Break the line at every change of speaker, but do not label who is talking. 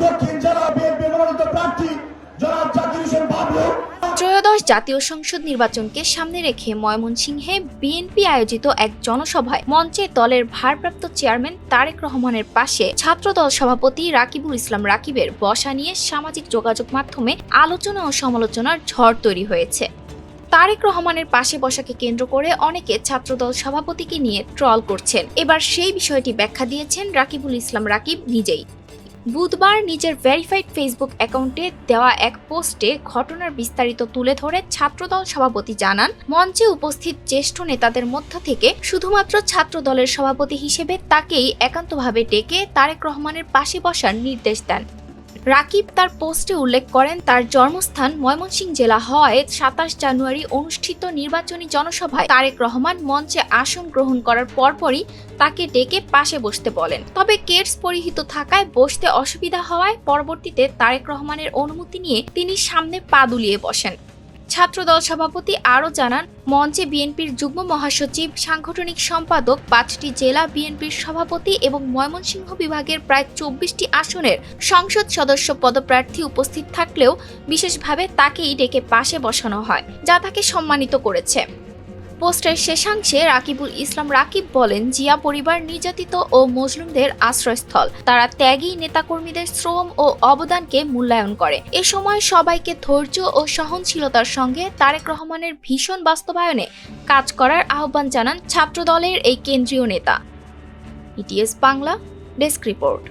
দক্ষিণ জেলা বিএনপি মনোনীত প্রার্থী জনাব জাকির হোসেন বাবলু।
ত্রয়োদশ জাতীয় সংসদ নির্বাচনকে সামনে রেখে ময়মনসিংহে বিএনপি আয়োজিত এক জনসভায় মঞ্চে দলের ভারপ্রাপ্ত চেয়ারম্যান তারেক রহমানের পাশে ছাত্রদল সভাপতি রাকিবুল ইসলাম রাকিবের বসা নিয়ে সামাজিক যোগাযোগ মাধ্যমে আলোচনা ও সমালোচনার ঝড় তৈরি হয়েছে। তারেক রহমানের পাশে বসাকে কেন্দ্র করে অনেকে ছাত্রদল সভাপতিকে নিয়ে ট্রল করছেন। এবার সেই বিষয়টি ব্যাখ্যা দিয়েছেন রাকিবুল ইসলাম রাকিব নিজেই। বুধবার নিজের ভেরিফাইড ফেসবুক অ্যাকাউন্টে দেওয়া এক পোস্টে ঘটনার বিস্তারিত তুলে ধরে ছাত্রদল সভাপতি জানান, মঞ্চে উপস্থিত জ্যেষ্ঠ নেতাদের মধ্য থেকে শুধুমাত্র ছাত্রদলের সভাপতি হিসেবে তাকেই একান্তভাবে ডেকে তারেক রহমানের পাশে বসার নির্দেশ দেন। রাকিব তার পোস্টে উল্লেখ করেন, তার জন্মস্থান ময়মনসিংহ জেলা হওয়ায় ২৭ জানুয়ারি অনুষ্ঠিত নির্বাচনী জনসভায় তারেক রহমান মঞ্চে আসন গ্রহণ করার পরপরই তাকে ডেকে পাশে বসতে বলেন। তবে কেডস পরিহিত থাকায় বসতে অসুবিধা হওয়ায় পরবর্তীতে তারেক রহমানের অনুমতি নিয়ে তিনি সামনে পা দুলিয়ে বসেন। ছাত্রদল সভাপতি আরও জানান, মঞ্চে বিএনপির যুগ্ম মহাসচিব, সাংগঠনিক সম্পাদক, ৫টি জেলা বিএনপির সভাপতি এবং ময়মনসিংহ বিভাগের প্রায় ২৪টি আসনের সংসদ সদস্য পদপ্রার্থী উপস্থিত থাকলেও বিশেষভাবে তাকেই ডেকে পাশে বসানো হয়, যা তাকে সম্মানিত করেছে। পোস্টের শেষাংশে রাকিবুল ইসলাম রাকিব বলেন, জিয়া পরিবার নির্যাতিত ও মজলুমদের আশ্রয়স্থল। তারা ত্যাগী নেতাকর্মীদের শ্রম ও অবদানকে মূল্যায়ন করে। এ সময় সবাইকে ধৈর্য ও সহনশীলতার সঙ্গে তারেক রহমানের ভীষণ বাস্তবায়নে কাজ করার আহ্বান জানান ছাত্রদলের এই কেন্দ্রীয় নেতা। ETS Bangla, desk report.